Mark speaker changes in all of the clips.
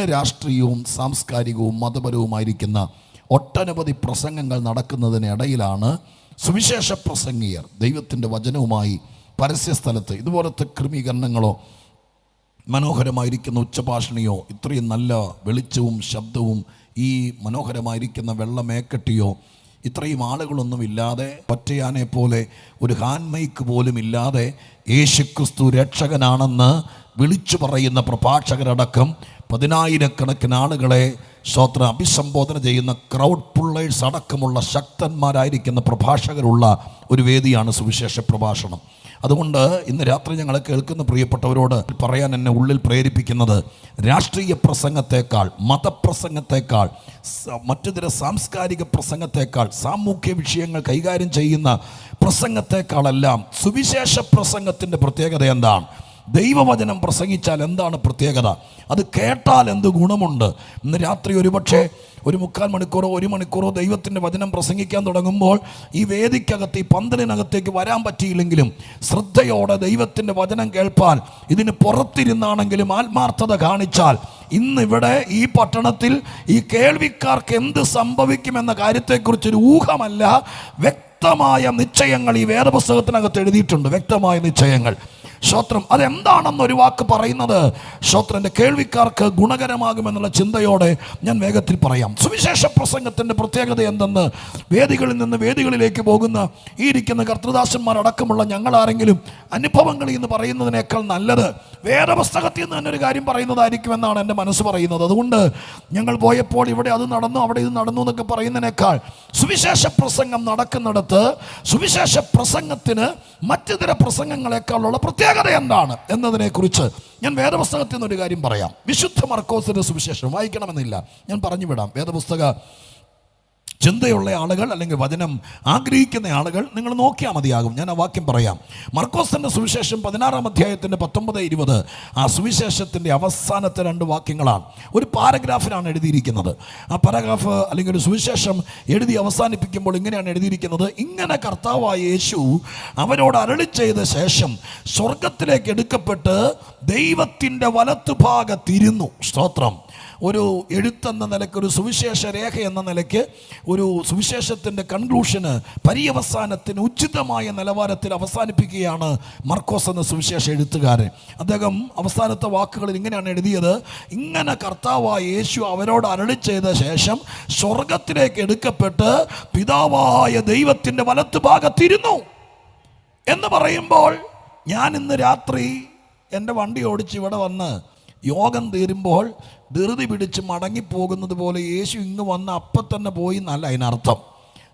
Speaker 1: ഇന്ന് രാഷ്ട്രീയവും സാംസ്കാരികവും മതപരവുമായിരിക്കുന്ന ഒട്ടനവധി പ്രസംഗങ്ങൾ നടക്കുന്നതിനിടയിലാണ് സുവിശേഷ പ്രസംഗിയർ ദൈവത്തിൻ്റെ വചനവുമായി പരസ്യസ്ഥലത്ത് ഇതുപോലത്തെ ക്രമീകരണങ്ങളോ മനോഹരമായിരിക്കുന്ന ഉച്ചഭാഷണിയോ ഇത്രയും നല്ല വെളിച്ചവും ശബ്ദവും ഈ മനോഹരമായിരിക്കുന്ന വെള്ളമേക്കട്ടിയോ ഇത്രയും ആളുകളൊന്നുമില്ലാതെ ഒറ്റയാനെ പോലെ ഒരു ഹാൻഡ് മൈക്ക് പോലും ഇല്ലാതെ യേശുക്രിസ്തു രക്ഷകനാണെന്ന് വിളിച്ചു പറയുന്ന പ്രഭാഷകരടക്കം 10,000-കണക്കിന് ആളുകളെ അഭിസംബോധന ചെയ്യുന്ന ക്രൗഡ് പുള്ളേഴ്സ് അടക്കമുള്ള ശക്തന്മാരായിരിക്കുന്ന പ്രഭാഷകരുള്ള ഒരു വേദിയാണ് സുവിശേഷ പ്രഭാഷണം. അതുകൊണ്ട് ഇന്ന് രാത്രി ഞങ്ങളെ കേൾക്കുന്ന പ്രിയപ്പെട്ടവരോട് പറയാൻ എന്നെ ഉള്ളിൽ പ്രേരിപ്പിക്കുന്നത്, രാഷ്ട്രീയ പ്രസംഗത്തെക്കാൾ, മതപ്രസംഗത്തെക്കാൾ, മറ്റു ചില സാംസ്കാരിക പ്രസംഗത്തെക്കാൾ, സാമൂഹ്യ വിഷയങ്ങൾ കൈകാര്യം ചെയ്യുന്ന പ്രസംഗത്തെക്കാളെല്ലാം സുവിശേഷ പ്രസംഗത്തിൻ്റെ പ്രത്യേകത എന്താണ്? ദൈവവചനം പ്രസംഗിച്ചാൽ എന്താണ് പ്രത്യേകത? അത് കേട്ടാൽ എന്ത് ഗുണമുണ്ട്? ഇന്ന് രാത്രി ഒരുപക്ഷെ 1/4 മണിക്കൂറോ 1 മണിക്കൂറോ ദൈവത്തിൻ്റെ വചനം പ്രസംഗിക്കാൻ തുടങ്ങുമ്പോൾ ഈ വേദിക്കകത്ത്, ഈ പന്തലിനകത്തേക്ക് വരാൻ പറ്റിയില്ലെങ്കിലും ശ്രദ്ധയോടെ ദൈവത്തിൻ്റെ വചനം കേൾപ്പാൻ ഇതിന് പുറത്തിരുന്നാണെങ്കിലും ആത്മാർത്ഥത കാണിച്ചാൽ ഇന്നിവിടെ ഈ പട്ടണത്തിൽ ഈ കേൾവിക്കാർക്ക് എന്ത് സംഭവിക്കുമെന്ന കാര്യത്തെക്കുറിച്ചൊരു ഊഹമല്ല, വ്യക്തമായ നിശ്ചയങ്ങൾ ഈ വേദപുസ്തകത്തിനകത്ത് എഴുതിയിട്ടുണ്ട്. വ്യക്തമായ നിശ്ചയങ്ങൾ. സ്തോത്രം. അതെന്താണെന്നൊരു വാക്ക് പറയുന്നത് സ്തോത്രൻ്റെ കേൾവിക്കാർക്ക് ഗുണകരമാകുമെന്നുള്ള ചിന്തയോടെ ഞാൻ വേഗത്തിൽ പറയാം. സുവിശേഷ പ്രസംഗത്തിൻ്റെ പ്രത്യേകത എന്തെന്ന് വേദികളിൽ നിന്ന് വേദികളിലേക്ക് പോകുന്ന ഈ ഇരിക്കുന്ന കർത്തൃദാസന്മാരടക്കമുള്ള ഞങ്ങളാരെങ്കിലും അനുഭവങ്ങളിൽ നിന്ന് പറയുന്നതിനേക്കാൾ നല്ലത് വേദപുസ്തകത്തിൽ നിന്ന് തന്നെ ഒരു കാര്യം പറയുന്നതായിരിക്കുമെന്നാണ് എൻ്റെ മനസ്സ് പറയുന്നത്. അതുകൊണ്ട് ഞങ്ങൾ പോയപ്പോൾ ഇവിടെ അത് നടന്നു, അവിടെ ഇത് നടന്നു എന്നൊക്കെ പറയുന്നതിനേക്കാൾ സുവിശേഷ പ്രസംഗം നടക്കുന്നിടത്ത് സുവിശേഷ പ്രസംഗത്തിന് മറ്റു ചില പ്രസംഗങ്ങളെക്കാളുള്ള പ്രത്യേകത എന്താണ് എന്നതിനെക്കുറിച്ച് ഞാൻ വേദപുസ്തകത്തിൽ നിന്നൊരു കാര്യം പറയാം. വിശുദ്ധ മർക്കോസിന്റെ സുവിശേഷം വായിക്കണമെന്നില്ല, ഞാൻ പറഞ്ഞു വിടാം. വേദപുസ്തക ചിന്തയുള്ള ആളുകൾ അല്ലെങ്കിൽ വചനം ആഗ്രഹിക്കുന്ന ആളുകൾ നിങ്ങൾ നോക്കിയാൽ മതിയാകും. ഞാൻ ആ വാക്യം പറയാം. മർക്കോസിന്റെ സുവിശേഷം 16-ാം അധ്യായത്തിൻ്റെ 19-20 ആ സുവിശേഷത്തിൻ്റെ അവസാനത്തെ 2 വാക്യങ്ങളാണ്. ഒരു പാരഗ്രാഫിലാണ് എഴുതിയിരിക്കുന്നത്. ആ പാരഗ്രാഫ് അല്ലെങ്കിൽ ഒരു സുവിശേഷം എഴുതി അവസാനിപ്പിക്കുമ്പോൾ ഇങ്ങനെയാണ് എഴുതിയിരിക്കുന്നത്: ഇങ്ങനെ കർത്താവായ യേശു അവരോട് അരുളി ചെയ്ത ശേഷം സ്വർഗത്തിലേക്ക് എടുക്കപ്പെട്ട് ദൈവത്തിൻ്റെ വലത്തുഭാഗത്തിരുന്നു. സ്തോത്രം. ഒരു എഴുത്തെന്ന നിലയ്ക്ക്, ഒരു സുവിശേഷ രേഖ എന്ന നിലയ്ക്ക്, ഒരു സുവിശേഷത്തിൻ്റെ കൺക്ലൂഷന്, പര്യവസാനത്തിന് ഉചിതമായ നിലവാരത്തിൽ അവസാനിപ്പിക്കുകയാണ് മർക്കോസ് എന്ന സുവിശേഷ എഴുത്തുകാരൻ. അദ്ദേഹം അവസാനത്തെ വാക്കുകളിൽ ഇങ്ങനെയാണ് എഴുതിയത്: ഇങ്ങനെ കർത്താവായ യേശു അവരോട് അരുളി ചെയ്ത ശേഷം സ്വർഗത്തിലേക്ക് എടുക്കപ്പെട്ട് പിതാവായ ദൈവത്തിൻ്റെ വലത്തുഭാഗത്തിരുന്നു എന്ന് പറയുമ്പോൾ, ഞാൻ ഇന്ന് രാത്രി എൻ്റെ വണ്ടി ഓടിച്ച് ഇവിടെ വന്ന് യോഗം തീരുമ്പോൾ ധൃതി പിടിച്ച് മടങ്ങിപ്പോകുന്നത് പോലെ യേശു ഇങ്ങ് വന്ന് അപ്പം തന്നെ പോയി എന്നല്ല അതിനർത്ഥം.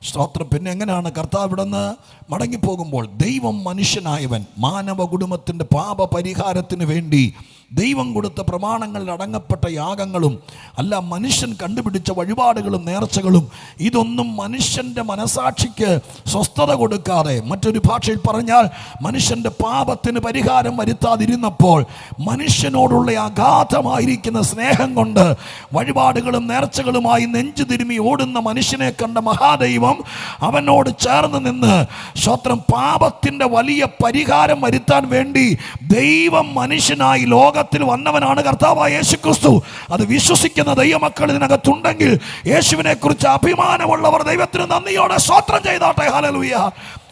Speaker 1: സ്തോത്രം. പിന്നെ എങ്ങനെയാണ് കർത്താവ് ഇവിടെ നിന്ന് മടങ്ങിപ്പോകുമ്പോൾ? ദൈവം മനുഷ്യനായവൻ മാനവ കുടുംബത്തിൻ്റെ പാപ പരിഹാരത്തിന് വേണ്ടി ദൈവം കൊടുത്ത പ്രമാണങ്ങളിൽ അടങ്ങപ്പെട്ട യാഗങ്ങളും അല്ല, മനുഷ്യൻ കണ്ടുപിടിച്ച വഴിപാടുകളും നേർച്ചകളും, ഇതൊന്നും മനുഷ്യൻ്റെ മനസാക്ഷിക്ക് സ്വസ്ഥത കൊടുക്കാതെ, മറ്റൊരു ഭാഷയിൽ പറഞ്ഞാൽ മനുഷ്യൻ്റെ പാപത്തിന് പരിഹാരം വരുത്താതിരുന്നപ്പോൾ, മനുഷ്യനോടുള്ള അഗാധമായിരിക്കുന്ന സ്നേഹം കൊണ്ട് വഴിപാടുകളും നേർച്ചകളുമായി നെഞ്ചു തിരുമി ഓടുന്ന മനുഷ്യനെ കണ്ട മഹാദൈവം അവനോട് ചേർന്ന് നിന്ന് സ്തോത്രം പാപത്തിൻ്റെ വലിയ പരിഹാരം വരുത്താൻ വേണ്ടി ദൈവം മനുഷ്യനായി ലോകത്തിൽ വന്നവനാണ് കർത്താവായ യേശുക്രിസ്തു. അത് വിശ്വസിക്കുന്ന ദൈവമക്കൾ ഇതിനകത്തുണ്ടെങ്കിൽ, യേശുവിനെ കുറിച്ച് അഭിമാനമുള്ളവർ ദൈവത്തിന് നന്ദിയോടെ സ്തോത്രം ചെയ്താട്ടെ. ഹല്ലേലൂയ.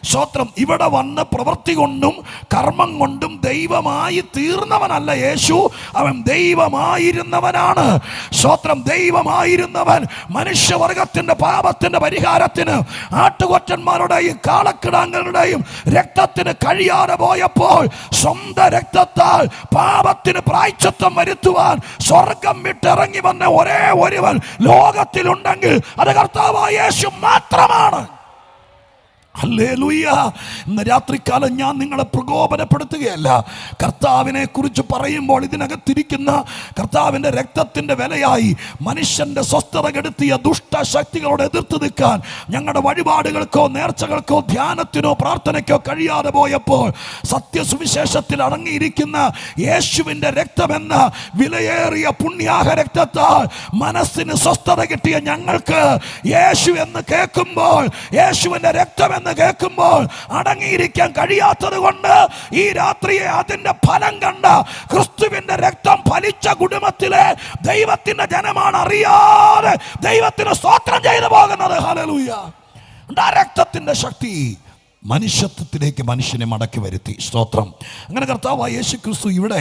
Speaker 1: സ്തോത്രം. ഇവിടെ വന്ന് പ്രവൃത്തി കൊണ്ടും കർമ്മം കൊണ്ടും ദൈവമായി തീർന്നവനല്ല യേശു, അവൻ ദൈവമായിരുന്നവനാണ്. സ്തോത്രം. ദൈവമായിരുന്നവൻ മനുഷ്യവർഗത്തിന്റെ പാപത്തിന്റെ പരിഹാരത്തിന് ആട്ടുകൊറ്റന്മാരുടെയും കാളക്കിടാങ്ങളുടെയും രക്തത്തിന് കഴിയാതെ പോയപ്പോൾ സ്വന്തം രക്തത്താൽ പാപത്തിന് പ്രായശ്ചിത്തം വരുത്തുവാൻ സ്വർഗം വിട്ടിറങ്ങി വന്ന ഒരേ ഒരുവൻ ലോകത്തിലുണ്ടെങ്കിൽ അത് കർത്താവായ യേശു മാത്രമാണ്. ഹല്ലേലൂയ. ഇന്ന് രാത്രികാലം ഞാൻ നിങ്ങളെ പ്രകോപനപ്പെടുത്തുകയല്ല. കർത്താവിനെ കുറിച്ച് പറയുമ്പോൾ ഇതിനകത്തിരിക്കുന്ന കർത്താവിൻ്റെ രക്തത്തിൻ്റെ വിലയായി മനുഷ്യൻ്റെ സ്വസ്ഥത കെടുത്തിയ ദുഷ്ടശക്തികളോട് എതിർത്ത് നിൽക്കാൻ ഞങ്ങളുടെ വഴിപാടുകൾക്കോ നേർച്ചകൾക്കോ ധ്യാനത്തിനോ പ്രാർത്ഥനയ്ക്കോ കഴിയാതെ പോയപ്പോൾ, സത്യസുവിശേഷത്തിൽ അടങ്ങിയിരിക്കുന്ന യേശുവിൻ്റെ രക്തമെന്ന വിലയേറിയ പുണ്യാഹ രക്തത്താൽ മനസ്സിന് സ്വസ്ഥത കിട്ടിയ ഞങ്ങൾക്ക് യേശു എന്ന് കേൾക്കുമ്പോൾ, യേശുവിൻ്റെ രക്തമെന്ന് എന്ന് കേൾക്കുമ്പോൾ അടങ്ങിയിരിക്കാൻ കഴിയാത്തത് കൊണ്ട് ഈ രാത്രിയെ അതിന്റെ ഫലം കണ്ട ക്രിസ്തുവിന്റെ രക്തം ഫലിച്ച കുടുംബത്തിലെ ദൈവത്തിന്റെ ജനമാണ് അറിയാതെ ദൈവത്തിന് സ്തോത്രം ചെയ്തു പോകുന്നത്. ഹല്ലേലൂയ. ആ രക്തത്തിന്റെ ശക്തി മനുഷ്യത്വത്തിലേക്ക് മനുഷ്യനെ മടക്കി വരുത്തി. സ്തോത്രം. അങ്ങനെ കർത്താവായ യേശു ക്രിസ്തു ഇവിടെ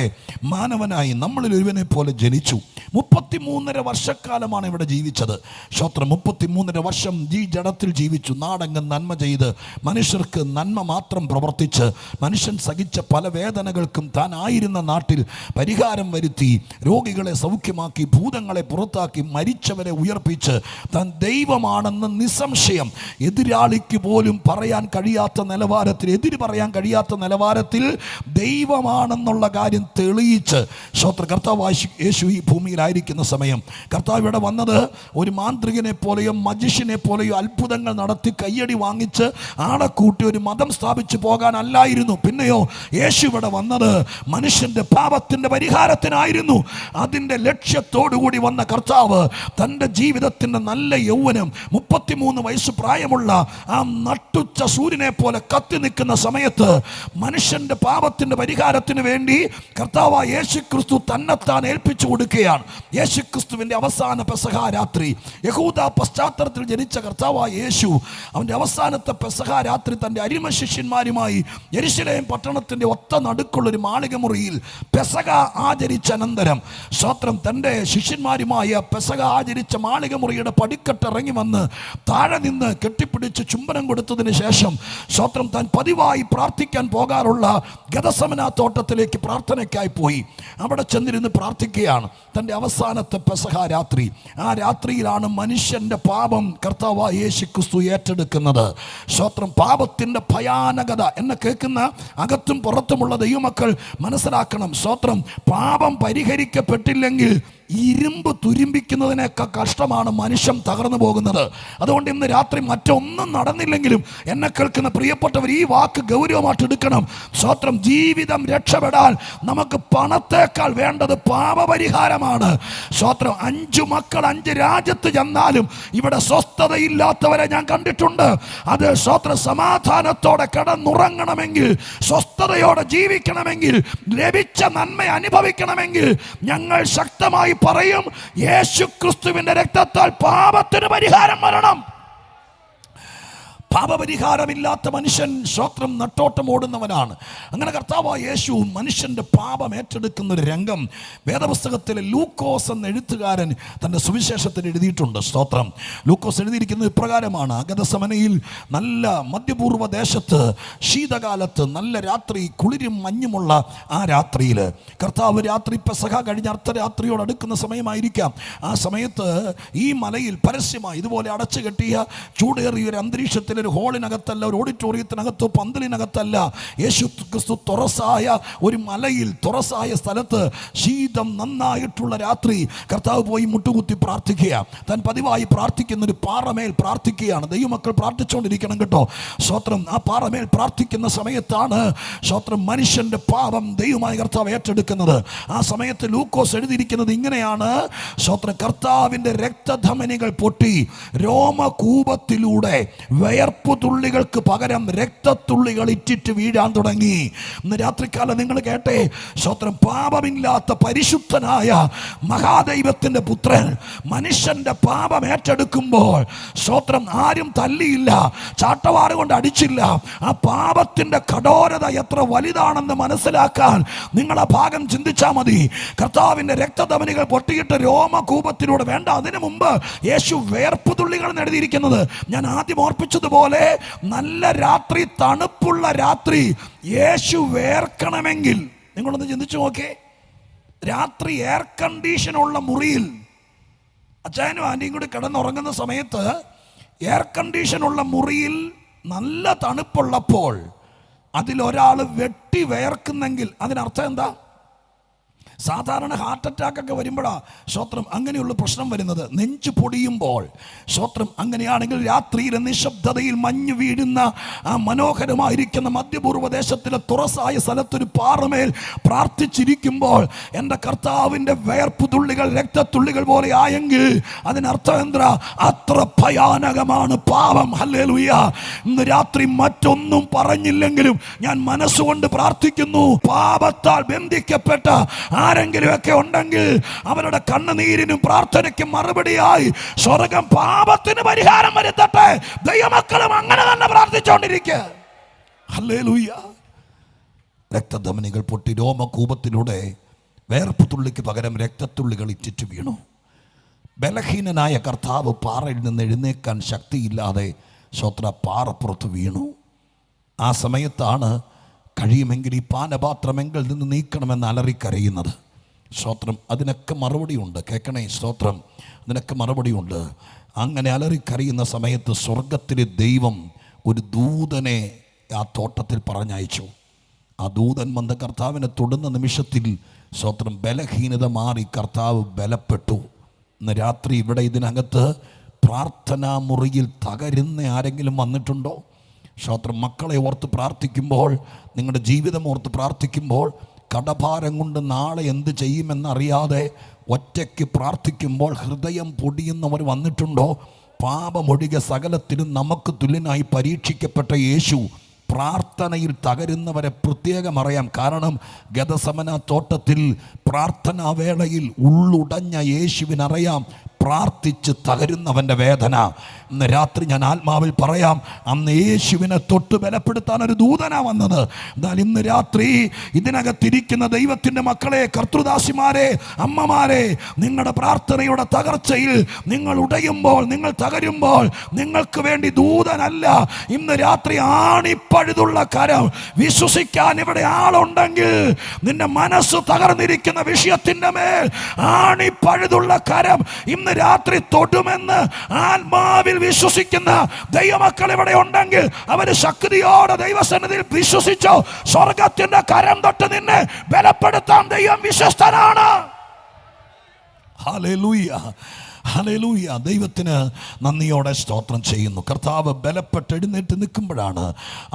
Speaker 1: മാനവനായി നമ്മളിൽ ഒരുവനെ പോലെ ജനിച്ചു. 33.5 വർഷക്കാലമാണ് ഇവിടെ ജീവിച്ചത്. സ്തോത്രം. 33.5 വർഷം ഈ ജഡത്തിൽ ജീവിച്ചു. നാടെങ്ങും നന്മ ചെയ്ത് മനുഷ്യർക്ക് നന്മ മാത്രം പ്രവർത്തിച്ച് മനുഷ്യൻ സഹിച്ച പല വേദനകൾക്കും താൻ ആയിരുന്ന നാട്ടിൽ പരിഹാരം വരുത്തി, രോഗികളെ സൗഖ്യമാക്കി, ഭൂതങ്ങളെ പുറത്താക്കി, മരിച്ചവരെ ഉയർപ്പിച്ച് താൻ ദൈവമാണെന്ന് നിസ്സംശയം എതിരാളിക്ക് പോലും പറയാൻ കഴിയാത്ത നിലവാരത്തിൽ, എതിര് പറയാൻ കഴിയാത്ത നിലവാരത്തിൽ ദൈവമാണെന്നുള്ള കാര്യം തെളിയിച്ച് കർത്താവ് യേശു ഈ ഭൂമിയിലായിരിക്കുന്ന സമയം കർത്താവ് ഇവിടെ വന്നത് ഒരു മാന്ത്രികനെ പോലെയോ മജിഷ്യനെ പോലെയോ അത്ഭുതങ്ങൾ നടത്തി കയ്യടി വാങ്ങിച്ച് ആളെ കൂട്ടി ഒരു മതം സ്ഥാപിച്ചു പോകാനല്ലായിരുന്നു. പിന്നെയോ യേശു ഇവിടെ വന്നത് മനുഷ്യന്റെ പാപത്തിന്റെ പരിഹാരത്തിനായിരുന്നു. അതിന്റെ ലക്ഷ്യത്തോടുകൂടി വന്ന കർത്താവ് തൻ്റെ ജീവിതത്തിന്റെ നല്ല യൗവനം 33 വയസ്സ് പ്രായമുള്ള ആ നട്ടുച്ച സൂര്യനെ പോലെ കത്തി നിൽക്കുന്ന സമയത്ത് മനുഷ്യന്റെ പാപത്തിന്റെ പരിഹാരത്തിന് വേണ്ടി കർത്താവായ യേശു ക്രിസ്തു തന്നെത്താൻ ഏൽപ്പിച്ചു കൊടുക്കുകയാണ്. യേശു ക്രിസ്തുവിന്റെ അവസാന പെസഹ രാത്രി, യഹൂദ പശ്ചാത്തലത്തിൽ ജനിച്ച കർത്താവായ യേശു അവന്റെ അവസാനത്തെ പെസഹ രാത്രി തന്റെ അരിമ ശിഷ്യന്മാരുമായി യെരുശലേം പട്ടണത്തിന്റെ ഒത്ത നടുക്കുള്ള ഒരു മാളിക മുറിയിൽ പെസഹ ആചരിച്ച അനന്തരം സ്തോത്രം തന്റെ ശിഷ്യന്മാരുമായ പെസഹ ആചരിച്ച മാളിക മുറിയുടെ പടിക്കെട്ട് ഇറങ്ങി വന്ന് താഴെ നിന്ന് കെട്ടിപ്പിടിച്ച് ചുംബനം കൊടുത്തതിന് ശേഷം സ്തോത്രം താൻ പതിവായി പ്രാർത്ഥിക്കാൻ പോകാറുള്ള ഗദസമന തോട്ടത്തിലേക്ക് പ്രാർത്ഥനയ്ക്കായി പോയി. അവിടെ ചെന്നിരുന്ന് പ്രാർത്ഥിക്കുകയാണ്. തൻ്റെ അവസാനത്തെ പെസഹ രാത്രി, ആ രാത്രിയിലാണ് മനുഷ്യന്റെ പാപം കർത്താവായ യേശു ക്രിസ്തു ഏറ്റെടുക്കുന്നത്. സ്തോത്രം. പാപത്തിന്റെ ഭയാനകത എന്നെ കേൾക്കുന്ന അകത്തും പുറത്തുമുള്ള ദൈവമക്കൾ മനസ്സിലാക്കണം. സ്തോത്രം. പാപം പരിഹരിക്കപ്പെട്ടില്ലെങ്കിൽ ഇരുമ്പ് തുരുമ്പിക്കുന്നതിനേക്കാൾ കഷ്ടമാണ് മനുഷ്യൻ തകർന്നു പോകുന്നത്. അതുകൊണ്ട് ഇന്ന് രാത്രി മറ്റൊന്നും നടന്നില്ലെങ്കിലും എന്നെ കേൾക്കുന്ന പ്രിയപ്പെട്ടവർ ഈ വാക്ക് ഗൗരവമായിട്ട് എടുക്കണം. സ്തോത്രം. ജീവിതം രക്ഷപ്പെടാൻ നമുക്ക് പണത്തേക്കാൾ വേണ്ടത് പാപപരിഹാരമാണ്. സ്തോത്രം. 5 മക്കൾ 5 രാജ്യത്ത് ചെന്നാലും ഇവിടെ സ്വസ്ഥതയില്ലാത്തവരെ ഞാൻ കണ്ടിട്ടുണ്ട്. അത് സ്തോത്രം സമാധാനത്തോടെ കിടന്നുറങ്ങണമെങ്കിൽ, സ്വസ്ഥതയോടെ ജീവിക്കണമെങ്കിൽ, ലഭിച്ച നന്മ അനുഭവിക്കണമെങ്കിൽ ഞങ്ങൾ ശക്തമായി പറയും, യേശു ക്രിസ്തുവിന്റെ രക്തത്താൽ പാപത്തിന് പരിഹാരം വരണം. പാപപരിഹാരമില്ലാത്ത മനുഷ്യൻ സ്തോത്രം നട്ടോട്ടം ഓടുന്നവനാണ്. അങ്ങനെ കർത്താവായ യേശു മനുഷ്യന്റെ പാപം ഏറ്റെടുക്കുന്ന ഒരു രംഗം വേദപുസ്തകത്തിലെ ലൂക്കോസ് എന്ന എഴുത്തുകാരൻ തൻ്റെ സുവിശേഷത്തിൽ എഴുതിയിട്ടുണ്ട്. സ്തോത്രം. ലൂക്കോസ് എഴുതിയിരിക്കുന്നത് ഇപ്രകാരമാണ്. ഗദസമനയിൽ നല്ല മധ്യപൂർവ്വ ദേശത്ത് ശീതകാലത്ത് നല്ല രാത്രി, കുളിരും മഞ്ഞുമുള്ള ആ രാത്രിയിൽ കർത്താവ് രാത്രി പെസഹ കഴിഞ്ഞ് അർദ്ധരാത്രിയോട് അടുക്കുന്ന സമയമായിരിക്കാം. ആ സമയത്ത് ഈ മലയിൽ പരസ്യമായി ഇതുപോലെ അടച്ചു കെട്ടിയ ചൂടേറിയ ഒരു അന്തരീക്ഷത്തിൽ ഒരു ഹോളിനകത്തല്ല, ഒരു ഓഡിറ്റോറിയത്തിനകത്തോ പന്തലിനകത്തല്ല, യേശു ക്രിസ്തു തുറസായ ഒരു മലയിൽ, തുറസായ സ്ഥലത്ത് ശീതം നന്നായിട്ടുള്ള രാത്രി കർത്താവ് പോയി മുട്ടുകുത്തി പ്രാർത്ഥിക്കുക. താൻ പതിവായി പ്രാർത്ഥിക്കുന്ന ഒരു പാറമേൽ പ്രാർത്ഥിക്കുകയാണ്. ദൈവമക്കൾ പ്രാർത്ഥിച്ചുകൊണ്ടിരിക്കണം കേട്ടോ. സ്തോത്രം. ആ പാറമേൽ പ്രാർത്ഥിക്കുന്ന സമയത്താണ് സ്തോത്രം മനുഷ്യന്റെ പാപം ദൈവമായി കർത്താവ് ഏറ്റെടുക്കുന്നത്. ആ സമയത്ത് ലൂക്കോസ് എഴുതിയിരിക്കുന്നത് ഇങ്ങനെയാണ്. സ്തോത്രം. കർത്താവിന്റെ രക്തധമനികൾ പൊട്ടി രോമകൂപത്തിലൂടെ വിയർപ്പ് തുള്ളികൾക്ക് പകരം രക്തത്തുള്ളികൾ ഇറ്റിറ്റ് വീഴാൻ തുടങ്ങി. ഇന്ന് രാത്രികാലം നിങ്ങൾ കേട്ടെ. സ്തോത്രം. പാപമില്ലാത്ത പരിശുദ്ധനായ മഹാദൈവത്തിന്റെ പുത്രൻ മനുഷ്യന്റെ പാപം ഏറ്റെടുക്കുമ്പോൾ സ്തോത്രം ആരും തല്ലിയില്ല, ചാട്ടവാറ് കൊണ്ട് അടിച്ചില്ല. ആ പാപത്തിന്റെ കഠോരത എത്ര വലുതാണെന്ന് മനസ്സിലാക്കാൻ നിങ്ങൾ ആ ഭാഗം ചിന്തിച്ചാൽ മതി. കർത്താവിന്റെ രക്തധമനികൾ പൊട്ടിയിട്ട് രോമകൂപത്തിലൂടെ വേണ്ട, അതിനു മുമ്പ് യേശു വിയർപ്പ് തുള്ളികൾ എഴുതിയിരിക്കുന്നത് ഞാൻ ആദ്യം ഓർപ്പിച്ചതുപോലെ നല്ല രാത്രി, തണുപ്പുള്ള രാത്രി യേശു വേർക്കണമെങ്കിൽ നിങ്ങളൊന്ന് ചിന്തിച്ചു നോക്കേ. രാത്രി എയർ കണ്ടീഷനുള്ള മുറിയിൽ അച്ഛനും ആൻറ്റിയും കൂടി കിടന്നുറങ്ങുന്ന സമയത്ത് എയർ കണ്ടീഷനുള്ള മുറിയിൽ നല്ല തണുപ്പുള്ളപ്പോൾ അതിലൊരാൾ വെട്ടി വേർക്കുന്നെങ്കിൽ അതിനർത്ഥം എന്താ? സാധാരണ ഹാർട്ട് അറ്റാക്ക് ഒക്കെ വരുമ്പോഴാണ് സ്വത്രം അങ്ങനെയുള്ള പ്രശ്നം വരുന്നത്, നെഞ്ചു പൊടിയുമ്പോൾ. സ്വത്രം അങ്ങനെയാണെങ്കിൽ രാത്രിയിലെ നിശബ്ദതയിൽ മഞ്ഞ് വീഴുന്ന ആ മനോഹരമായിരിക്കുന്ന മധ്യപൂർവ്വ ദേശത്തിലെ തുറസായ സ്ഥലത്തൊരു പാറമേൽ പ്രാർത്ഥിച്ചിരിക്കുമ്പോൾ എൻ്റെ കർത്താവിൻ്റെ വേർപ്പ് തുള്ളികൾ രക്തത്തുള്ളികൾ പോലെ ആയെങ്കിൽ അതിനർത്ഥം എന്താ? അത്ര ഭയാനകമാണ് പാപം. ഹല്ലേലൂയ. ഇന്ന് രാത്രി മറ്റൊന്നും പറഞ്ഞില്ലെങ്കിലും ഞാൻ മനസ്സുകൊണ്ട് പ്രാർത്ഥിക്കുന്നു, പാപത്താൽ ബന്ധിക്കപ്പെട്ട ആരെങ്കിലും ഒക്കെ ഉണ്ടെങ്കിൽ അവരുടെ കണ്ണുനീരിനും പ്രാർത്ഥനയ്ക്കും മറുപടിയായി സ്വർഗം പാപത്തിന് പരിഹാരം വരുത്തട്ടെ. ദൈവമക്കളും അങ്ങനെ തന്നെ പ്രാർത്ഥിച്ചുകൊണ്ടിരിക്കുക. ഹല്ലേലൂയ. രക്തധമനികൾ പൊട്ടി രോമകൂപത്തിലൂടെ വേർപ്പ് തുള്ളിക്ക് പകരം രക്തത്തുള്ളികൾ ഇറ്റിറ്റ് വീണു. ബലഹീനനായ കർത്താവ് പാറയിൽ നിന്ന് എഴുന്നേക്കാൻ ശക്തിയില്ലാതെ പാറപ്പുറത്ത് വീണു. ആ സമയത്താണ് കഴിയുമെങ്കിൽ ഈ പാനപാത്രമെങ്കിൽ നിന്ന് നീക്കണമെന്ന് അലറിക്കരയുന്നത്. സ്തോത്രം. അതിനൊക്കെ മറുപടിയുണ്ട്. കേൾക്കണേ. സ്തോത്രം. അതിനൊക്കെ മറുപടിയുണ്ട്. അങ്ങനെ അലറിക്കരയുന്ന സമയത്ത് സ്വർഗത്തിലെ ദൈവം ഒരു ദൂതനെ ആ തോട്ടത്തിൽ പറഞ്ഞയച്ചു. ആ ദൂതൻ വന്ന് കർത്താവിനെ തൊടുന്ന നിമിഷത്തിൽ സ്തോത്രം ബലഹീനത മാറി കർത്താവ് ബലപ്പെട്ടു. ഇന്ന് രാത്രി ഇവിടെ ഇതിനകത്ത് പ്രാർത്ഥനാ മുറിയിൽ തകരുന്ന ആരെങ്കിലും വന്നിട്ടുണ്ടോ? സ്തോത്രം. മക്കളെ ഓർത്ത് പ്രാർത്ഥിക്കുമ്പോൾ, നിങ്ങളുടെ ജീവിതം ഓർത്ത് പ്രാർത്ഥിക്കുമ്പോൾ, കടഭാരം കൊണ്ട് നാളെ എന്ത് ചെയ്യുമെന്നറിയാതെ ഒറ്റയ്ക്ക് പ്രാർത്ഥിക്കുമ്പോൾ ഹൃദയം പൊടിയുന്നവർ വന്നിട്ടുണ്ടോ? പാപമൊഴികെ സകലത്തിലും നമുക്ക് തുല്യനായി പരീക്ഷിക്കപ്പെട്ട യേശു പ്രാർത്ഥനയിൽ തകരുന്നവരെ പ്രത്യേകം അറിയാം. കാരണം ഗദസമന തോട്ടത്തിൽ പ്രാർത്ഥനാവേളയിൽ ഉള്ളുടഞ്ഞ യേശുവിനറിയാം പ്രാർത്ഥിച്ച് തകരുന്നവൻ്റെ വേദന. ഇന്ന് രാത്രി ഞാൻ ആത്മാവിൽ പറയാം, അന്ന് യേശുവിനെ തൊട്ട് ബലപ്പെടുത്താൻ ഒരു ദൂതനാ വന്നത്. എന്നാൽ ഇന്ന് രാത്രി ഇതിനകത്തിരിക്കുന്ന ദൈവത്തിൻ്റെ മക്കളെ, കർത്തൃദാസിമാരെ, അമ്മമാരെ, നിങ്ങളുടെ പ്രാർത്ഥനയുടെ തകർച്ചയിൽ നിങ്ങൾ ഉടയുമ്പോൾ, നിങ്ങൾ തകരുമ്പോൾ നിങ്ങൾക്ക് വേണ്ടി ദൂതനല്ല, ഇന്ന് രാത്രി ആണിപ്പഴുതുള്ള കരം. വിശ്വസിക്കാൻ ഇവിടെ ആളുണ്ടെങ്കിൽ നിന്റെ മനസ്സ് തകർന്നിരിക്കുന്ന വിഷയത്തിൻ്റെ മേൽ ആണിപ്പഴുതുള്ള കരം ഇന്ന് രാത്രി തൊടുമെന്ന് ആത്മാവിൽ വിശ്വസിക്കുന്ന ദൈവമക്കൾ ഇവിടെ ഉണ്ടെങ്കിൽ അവര് ശക്തിയോടെ ദൈവസന്നിധിയിൽ വിശ്വസിച്ചോ. സ്വർഗത്തിന്റെ കരം തൊട്ട് നിന്നെ ബലപ്പെടുത്താൻ ദൈവം വിശ്വസ്തനാണ്. ഹല്ലേലൂയ. ഹല്ലേലൂയ. ദൈവത്തിന് നന്ദിയോടെ സ്തോത്രം ചെയ്യുന്നു. കർത്താവ് ബലപ്പെട്ട് എഴുന്നേറ്റ് നിൽക്കുമ്പോഴാണ്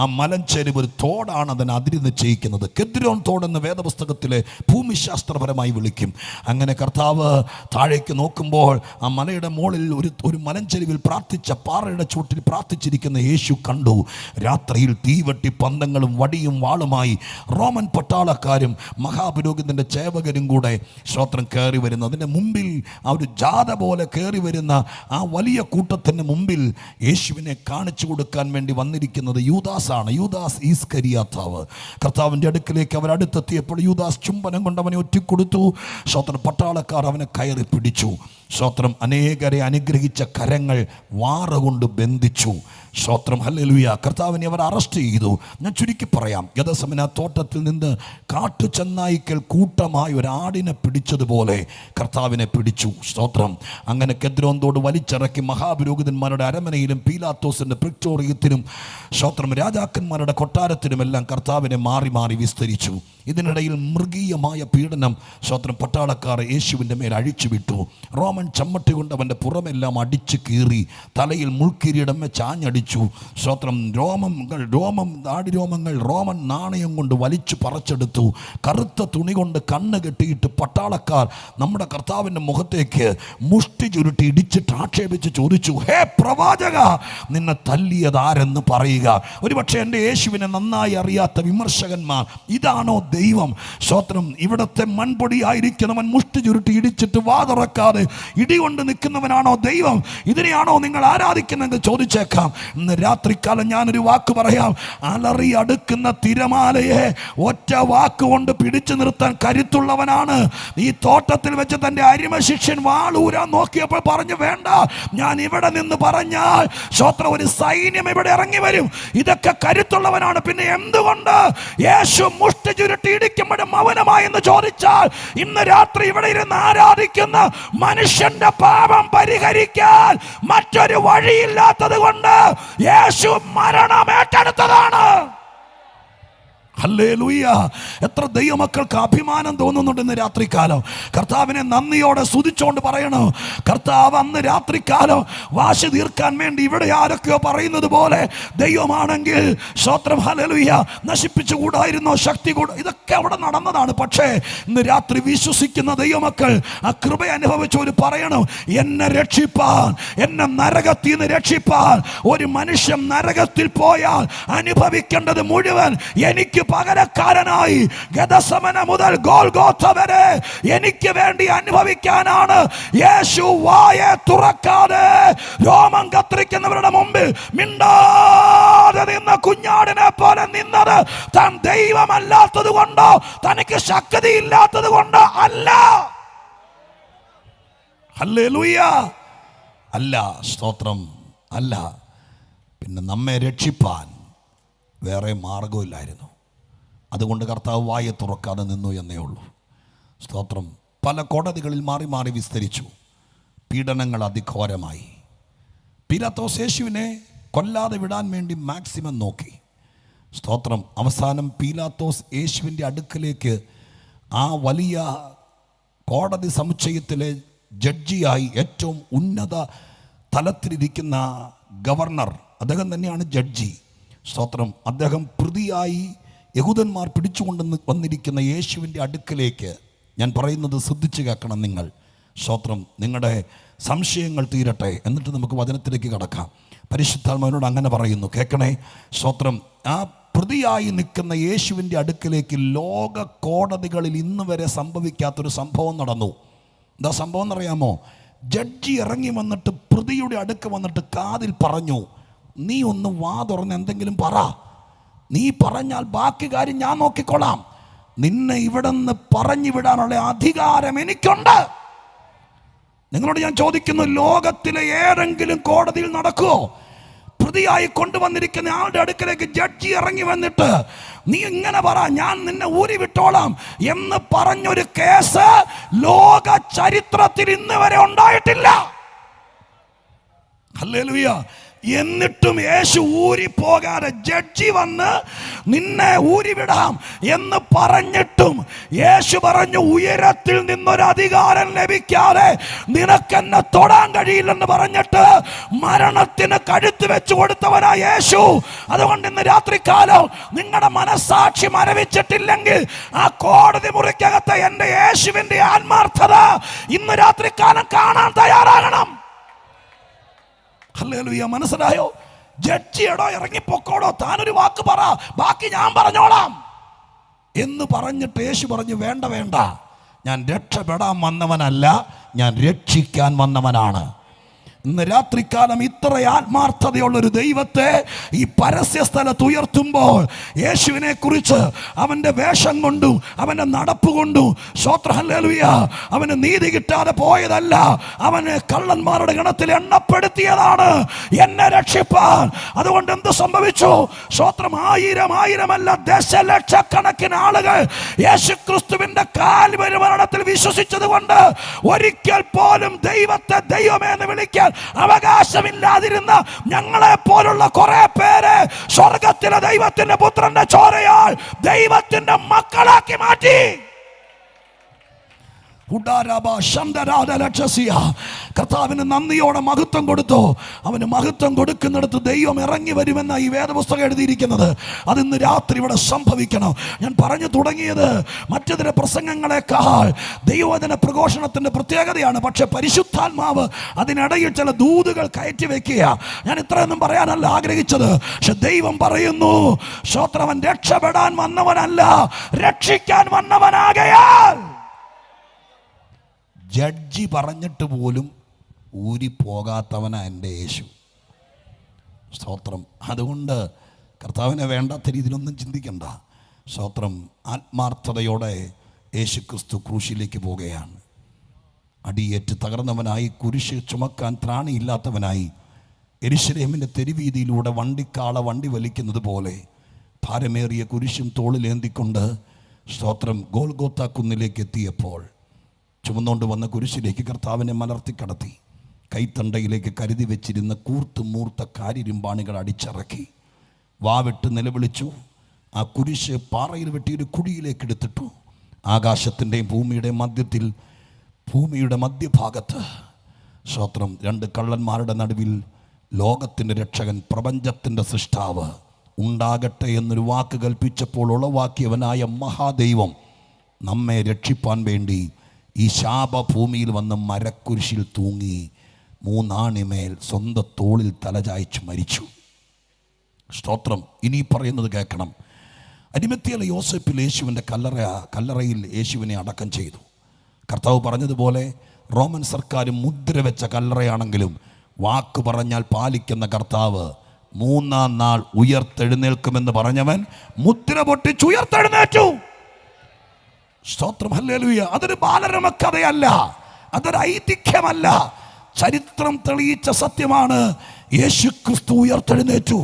Speaker 1: ആ മലഞ്ചെരിവ് ഒരു തോടാണ് അതിനെ അതിരി നിശ്ചയിക്കുന്നത്. കെദ്രോൻ തോടെന്ന് വേദപുസ്തകത്തിലെ ഭൂമിശാസ്ത്രപരമായി വിളിക്കും. അങ്ങനെ കർത്താവ് താഴേക്ക് നോക്കുമ്പോൾ ആ മലയുടെ മുകളിൽ ഒരു മലഞ്ചെരിവിൽ പ്രാർത്ഥിച്ച പാറയുടെ ചുവട്ടിൽ പ്രാർത്ഥിച്ചിരിക്കുന്ന യേശു കണ്ടു. രാത്രിയിൽ തീവട്ടി പന്തങ്ങളും വടിയും വാളുമായി റോമൻ പട്ടാളക്കാരും മഹാപുരോഹിതന്റെ ചേവകരും കൂടെ സ്തോത്രം കയറി വരുന്നു. അതിൻ്റെ മുമ്പിൽ ആ ഒരു ജാഥ പോലെ കയറി വരുന്ന ആ വലിയ കൂട്ടത്തിന് മുമ്പിൽ യേശുവിനെ കാണിച്ചു കൊടുക്കാൻ വേണ്ടി വന്നിരിക്കുന്നത് യൂദാസാണ്. യൂദാസ് ഈസ്കരിയാത്താവ്. കർത്താവിൻ്റെ അടുക്കിലേക്ക് അവർ അടുത്തെത്തിയപ്പോൾ യൂദാസ് ചുംബനം കൊണ്ട് അവനെ ഒറ്റിക്കൊടുത്തു. സ്തോത്രം. പട്ടാളക്കാർ അവനെ കയറി പിടിച്ചു. സ്തോത്രം. അനേകരെ അനുഗ്രഹിച്ച കരങ്ങൾ വാറുകൊണ്ട് ബന്ധിച്ചു. സ്തോത്രം. ഹല്ലേലൂയ. കർത്താവിനെ അവർ അറസ്റ്റ് ചെയ്തു. ഞാൻ ചുരുക്കി പറയാം, ഗദസമന തോട്ടത്തിൽ നിന്ന് കാട്ടുചെന്നായ്ക്കൾ കൂട്ടമായി ഒരാടിനെ പിടിച്ചതുപോലെ കർത്താവിനെ പിടിച്ചു. സ്തോത്രം. അങ്ങനെ കെദ്രോൻ തോട് വലിച്ചിറക്കി മഹാപുരോഹിതന്മാരുടെ അരമനയിലും പീലാത്തോസിന്റെ പ്രിറ്റോറിയത്തിനും സ്തോത്രം രാജാക്കന്മാരുടെ കൊട്ടാരത്തിനുമെല്ലാം കർത്താവിനെ മാറി മാറി വിസ്തരിച്ചു. ഇതിനിടയിൽ മൃഗീയമായ പീഡനം സ്തോത്രം പട്ടാളക്കാർ യേശുവിൻ്റെ മേൽ അഴിച്ചുവിട്ടു. റോമൻ ചമ്മട്ടി കൊണ്ട് അവൻ്റെ പുറമെല്ലാം അടിച്ചു കീറി, തലയിൽ മുൾക്കിരീടം വെച്ച് ആഞ്ഞടിച്ചു. സ്തോത്രം. നാടിരോമങ്ങൾ റോമൻ നാണയം കൊണ്ട് വലിച്ചു പറിച്ചെടുത്തു. കറുത്ത തുണി കൊണ്ട് കണ്ണ് കെട്ടിയിട്ട് പട്ടാളക്കാർ നമ്മുടെ കർത്താവിൻ്റെ മുഖത്തേക്ക് മുഷ്ടി ചുരുട്ടി ഇടിച്ചിട്ട് ആക്ഷേപിച്ച് ചോദിച്ചു, ഹേ പ്രവാചക, നിന്നെ തല്ലിയതാരെന്ന് പറയുക. ഒരുപക്ഷെ എൻ്റെ യേശുവിനെ നന്നായി അറിയാത്ത വിമർശകന്മാർ, ഇതാണോ ദൈവം? സ്തോത്രം. ഇവിടത്തെ മൺപൊടിയായിരിക്കുന്നവൻ മുഷ്ടി ചുരുട്ടി ഇടിച്ചിട്ട് വാതുറക്കാതെ ഇടികൊണ്ട് നിൽക്കുന്നവനാണോ ദൈവം? ഇതിനെയാണോ നിങ്ങൾ ആരാധിക്കുന്നതെന്ന് ചോദിച്ചേക്കാം. ഇന്ന് രാത്രിക്കാലം ഞാനൊരു വാക്ക് പറയാം. അലറി അടുക്കുന്ന തിരമാലയെ ഒറ്റ വാക്കുകൊണ്ട് പിടിച്ചു നിർത്താൻ കരുത്തുള്ളവനാണ്. ഈ തോട്ടത്തിൽ വെച്ച് തൻ്റെ അരിമ ശിഷ്യൻ വാളൂരാൻ നോക്കിയപ്പോൾ പറഞ്ഞു, വേണ്ട, ഞാൻ ഇവിടെ നിന്ന് പറഞ്ഞാൽ സ്തോത്രം ഒരു സൈന്യം ഇവിടെ ഇറങ്ങി വരും. ഇതൊക്കെ കരുത്തുള്ളവനാണ്. പിന്നെ എന്തുകൊണ്ട് യേശു മുഷ്ടി ചുരുട്ടി ഇടിക്കുമ്പോഴും മൗനമായെന്ന് ചോദിച്ചാൽ, ഇന്ന് രാത്രി ഇവിടെ ഇരുന്ന് ആരാധിക്കുന്ന മനുഷ്യന്റെ പാപം പരിഹരിക്കാൻ മറ്റൊരു വഴിയില്ലാത്തത് കൊണ്ട് യേശു മരണം ഏറ്റെടുത്തതാണ്. ഹല്ലേലൂയ. എത്ര ദൈവമക്കൾക്ക് അഭിമാനം തോന്നുന്നുണ്ട് ഇന്ന് രാത്രികാലം. കർത്താവിനെ നന്ദിയോടെ സ്തുതിച്ചുകൊണ്ട് പറയണം, കർത്താവ് അന്ന് രാത്രികാലം വാശി തീർക്കാൻ വേണ്ടി ഇവിടെ ആരൊക്കെയോ പറയുന്നത് പോലെ ദൈവമാണെങ്കിൽ സ്തോത്രം ഹല്ലേലൂയ നശിപ്പിച്ചുകൂടായിരുന്നോ, ശക്തി കൂടാ, ഇതൊക്കെ അവിടെ നടന്നതാണ്. പക്ഷേ ഇന്ന് രാത്രി വിശ്വസിക്കുന്ന ദൈവമക്കൾ ആ കൃപ അനുഭവിച്ചവർ പറയണം, എന്നെ രക്ഷിപ്പാൻ, എന്നെ നരകത്തിൽ നിന്ന് രക്ഷിപ്പാൻ ഒരു മനുഷ്യൻ നരകത്തിൽ പോയാൽ അനുഭവിക്കേണ്ടത് മുഴുവൻ എനിക്ക് പകരക്കാരനായി ഗദസമന മുതൽ ഗോൽഗോഥ വരെ എനിക്ക് വേണ്ടി അനുഭവിക്കാനാണ് യേശു വായെ തുറക്കാതെ രോമം കത്തിരിക്കുന്നവരുടെ മുമ്പിൽ മിണ്ടാതെ നിന്ന കുഞ്ഞാടിനെ പോലെ നിന്നത്. താൻ ദൈവമല്ലാത്തത് കൊണ്ടോ തനിക്ക് ശക്തിയില്ലാത്തത് കൊണ്ടോ അല്ല. ഹല്ലേലൂയ. അല്ല, സ്തോത്രം അല്ല. പിന്നെ നമ്മെ രക്ഷിപ്പാൻ വേറെ മാർഗമില്ലായിരുന്നു. അതുകൊണ്ട് കർത്താവ് വായെ തുറക്കാതെ നിന്നു എന്നേ ഉള്ളൂ. സ്തോത്രം. പല കോടതികളിൽ മാറി മാറി വിസ്തരിച്ചു. പീഡനങ്ങൾ അതിഘോരമായി. പീലാത്തോസ് യേശുവിനെ കൊല്ലാതെ വിടാൻ വേണ്ടി മാക്സിമം നോക്കി. സ്തോത്രം. അവസാനം പീലാത്തോസ് യേശുവിൻ്റെ അടുക്കലേക്ക് ആ വലിയ കോടതി സമുച്ചയത്തിലെ ജഡ്ജിയായി ഏറ്റവും ഉന്നത തലത്തിലിരിക്കുന്ന ഗവർണർ, അദ്ദേഹം തന്നെയാണ് ജഡ്ജി. സ്തോത്രം. അദ്ദേഹം പ്രതിയായി യഹൂദന്മാർ പിടിച്ചുകൊണ്ട് വന്നിരിക്കുന്ന യേശുവിൻ്റെ അടുക്കലേക്ക്, ഞാൻ പറയുന്നത് ശ്രദ്ധിച്ച് കേൾക്കണം നിങ്ങൾ. സ്തോത്രം. നിങ്ങളുടെ സംശയങ്ങൾ തീരട്ടെ, എന്നിട്ട് നമുക്ക് വചനത്തിലേക്ക് കടക്കാം. പരിശുദ്ധാത്മാവിനോട് അങ്ങനെ പറയുന്നു, കേൾക്കണേ. സ്തോത്രം. ആ പ്രതിയായി നിൽക്കുന്ന യേശുവിൻ്റെ അടുക്കലേക്ക് ലോക കോടതികളിൽ ഇന്ന് വരെ സംഭവിക്കാത്തൊരു സംഭവം നടന്നു. എന്താ സംഭവം എന്നറിയാമോ? ജഡ്ജി ഇറങ്ങി വന്നിട്ട് പ്രതിയുടെ അടുക്ക് വന്നിട്ട് കാതിൽ പറഞ്ഞു, നീ ഒന്ന് വാ തുറന്ന് എന്തെങ്കിലും പറ, നീ പറഞ്ഞാൽ ബാക്കി കാര്യം ഞാൻ നോക്കിക്കൊള്ളാം, നിന്നെ ഇവിടെ നിന്ന് പറഞ്ഞു വിടാനുള്ള അധികാരം എനിക്കുണ്ട്. നിങ്ങളോട് ഞാൻ ചോദിക്കുന്നു, ലോകത്തിലെ ഏതെങ്കിലും കോടതിയിൽ നടക്കുമോ? പ്രതിയായി കൊണ്ടുവന്നിരിക്കുന്ന ആളുടെ അടുക്കലേക്ക് ജഡ്ജി ഇറങ്ങി വന്നിട്ട് നീ ഇങ്ങനെ പറ, ഞാൻ നിന്നെ ഊരി വിട്ടോളാം എന്ന് പറഞ്ഞൊരു കേസ് ലോക ചരിത്രത്തിൽ ഇന്ന് വരെ ഉണ്ടായിട്ടില്ല. ഹല്ലേലൂയ. എന്നിട്ടും യേശു ഊരി പോകാതെ ജഡ്ജി വന്ന് നിന്നെ ഊരിവിടാം എന്ന് പറഞ്ഞിട്ടും യേശു പറഞ്ഞു, ഉയരത്തിൽ നിന്നൊരു അധികാരം ലഭിക്കാതെ നിനക്കെന്നെ തൊടാൻ കഴിയില്ലെന്ന് പറഞ്ഞിട്ട് മരണത്തിന് കഴുത്ത് വെച്ചു കൊടുത്തവനാ യേശു. അതുകൊണ്ട് ഇന്ന് രാത്രികാലം നിങ്ങളുടെ മനസ്സാക്ഷി മരവിച്ചിട്ടില്ലെങ്കിൽ ആ കോടതി മുറിക്കകത്തെ എൻ്റെ യേശുവിൻ്റെ ആത്മാർത്ഥത ഇന്ന് രാത്രികാലം കാണാൻ തയ്യാറാകണം. ഹല്ലേലൂയ. മനസ്സിലായോ? ജഡ്ജിയോടോ ഇറങ്ങിപ്പോക്കോടോ, താനൊരു വാക്ക് പറ, ബാക്കി ഞാൻ പറഞ്ഞോളാം എന്ന് പറഞ്ഞിട്ട് യേശു പറഞ്ഞു, വേണ്ട വേണ്ട, ഞാൻ രക്ഷപ്പെടാൻ വന്നവനല്ല, ഞാൻ രക്ഷിക്കാൻ വന്നവനാണ്. ഇന്ന് രാത്രികാലം ഇത്ര ആത്മാർത്ഥതയുള്ളൊരു ദൈവത്തെ ഈ പരസ്യ സ്ഥലത്ത് ഉയർത്തുമ്പോൾ യേശുവിനെ കുറിച്ച് അവൻ്റെ വേഷം കൊണ്ടും അവൻ്റെ നടപ്പ് കൊണ്ടും, സ്തോത്രം ഹല്ലേലൂയ, അവന് നീതി കിട്ടാതെ പോയതല്ല, അവന് കള്ളന്മാരുടെ ഗണത്തിൽ എണ്ണപ്പെടുത്തിയതാണ് എന്നെ രക്ഷിപ്പാൻ. അതുകൊണ്ട് എന്ത് സംഭവിച്ചു? സ്തോത്രം. ആയിരമല്ല ദശലക്ഷക്കണക്കിന് ആളുകൾ യേശുക്രിസ്തുവിന്റെ കാൽവരി മരണത്തിൽ വിശ്വസിച്ചത് കൊണ്ട് ഒരിക്കൽ പോലും ദൈവത്തെ ദൈവമെന്ന് വിളിക്കാൻ അവകാശമില്ലാതിരുന്ന ഞങ്ങളെ പോലുള്ള കുറെ പേരെ സ്വർഗത്തിലെ ദൈവത്തിന്റെ പുത്രന്റെ ചോരയാൽ ദൈവത്തിന്റെ മക്കളാക്കി മാറ്റി. കർത്താവിന് നന്ദിയോടെ മഹത്വം കൊടുത്തു. അവന് മഹത്വം കൊടുക്കുന്നിടത്ത് ദൈവം ഇറങ്ങി വരുമെന്ന ഈ വേദപുസ്തകം എഴുതിയിരിക്കുന്നത്. അതിന്ന് രാത്രി ഇവിടെ സംഭവിക്കണം. ഞാൻ പറഞ്ഞു തുടങ്ങിയത് മറ്റു ചില പ്രസംഗങ്ങളെക്കാൾ ദൈവവചന പ്രഘോഷണത്തിന്റെ പ്രത്യേകതയാണ്. പക്ഷെ പരിശുദ്ധാത്മാവ് അതിനിടയിൽ ചില ദൂതുകൾ കയറ്റി വെക്കുക. ഞാൻ ഇത്രയൊന്നും പറയാനല്ല ആഗ്രഹിച്ചത്. പക്ഷെ ദൈവം പറയുന്നു, സ്തോത്രം, രക്ഷപ്പെടാൻ വന്നവനല്ല, രക്ഷിക്കാൻ വന്നവനാകയാൽ. ജഡ്ജി പറഞ്ഞിട്ട് പോലും ഊരിപ്പോകാത്തവനാ എൻ്റെ യേശു. സ്തോത്രം. അതുകൊണ്ട് കർത്താവിനെ വേണ്ടാത്ത രീതിയിലൊന്നും ചിന്തിക്കണ്ട. സ്തോത്രം. ആത്മാർത്ഥതയോടെ യേശു ക്രിസ്തു ക്രൂശിലേക്ക് പോകുകയാണ്. അടിയേറ്റ് തകർന്നവനായി, കുരിശ് ചുമക്കാൻ ത്രാണിയില്ലാത്തവനായി, യെരൂശലേമിൻ്റെ തെരുവീതിയിലൂടെ വണ്ടി വലിക്കുന്നത് പോലെ ഭാരമേറിയ കുരിശും തോളിലേന്തിക്കൊണ്ട് സ്തോത്രം ഗോൽഗോത്ത കുന്നിലേക്ക് എത്തിയപ്പോൾ ചുമന്നുകൊണ്ട് വന്ന കുരിശിലേക്ക് കർത്താവിനെ മലർത്തി കടത്തി. കൈത്തണ്ടയിലേക്ക് കരുതി വെച്ചിരുന്ന കൂർത്ത് മൂർത്ത കാരിരുമ്പാണികൾ അടിച്ചിറക്കി. വാവിട്ട് നിലവിളിച്ചു. ആ കുരിശ് പാറയിൽ വെട്ടിയൊരു കുഴിയിലേക്ക് എടുത്തിട്ടു. ആകാശത്തിൻ്റെയും ഭൂമിയുടെയും മധ്യത്തിൽ, ഭൂമിയുടെ മധ്യഭാഗത്ത് സ്തോത്രം, രണ്ട് കള്ളന്മാരുടെ നടുവിൽ ലോകത്തിൻ്റെ രക്ഷകൻ, പ്രപഞ്ചത്തിൻ്റെ സൃഷ്ടാവ് ഉണ്ടാകട്ടെ എന്നൊരു വാക്ക് കൽപ്പിച്ചപ്പോൾ ഉളവാക്കിയവനായ മഹാദൈവം നമ്മെ രക്ഷിപ്പാൻ വേണ്ടി ഈ ശാപഭൂമിയിൽ വന്ന് മരക്കുരിശിൽ തൂങ്ങി 3 ആണിമേൽ സ്വന്തം തോളിൽ തലചായ്ച്ച് മരിച്ചു. സ്തോത്രം. ഇനി പറയുന്നത് കേൾക്കണം. അരിമത്തിയിലെ യോസേപ്പിൽ യേശുവിൻ്റെ കല്ലറയിൽ യേശുവിനെ അടക്കം ചെയ്തു. കർത്താവ് പറഞ്ഞതുപോലെ റോമൻ സർക്കാർ മുദ്ര വെച്ച കല്ലറയാണെങ്കിലും വാക്ക് പറഞ്ഞാൽ പാലിക്കുന്ന കർത്താവ് 3-ാം നാൾ ഉയർത്തെഴുന്നേൽക്കുമെന്ന് പറഞ്ഞവൻ മുദ്ര പൊട്ടിച്ച് ഉയർത്തെഴുന്നേറ്റു. സ്തോത്രം, ഹല്ലേലൂയ. അതൊരു ബാലരമ കഥയല്ല, അതൊരു ഐതിഹ്യമല്ല, ചരിത്രം തെളിയിച്ച സത്യമാണ്. യേശുക്രിസ്തു ഉയർത്തെഴുന്നേറ്റു.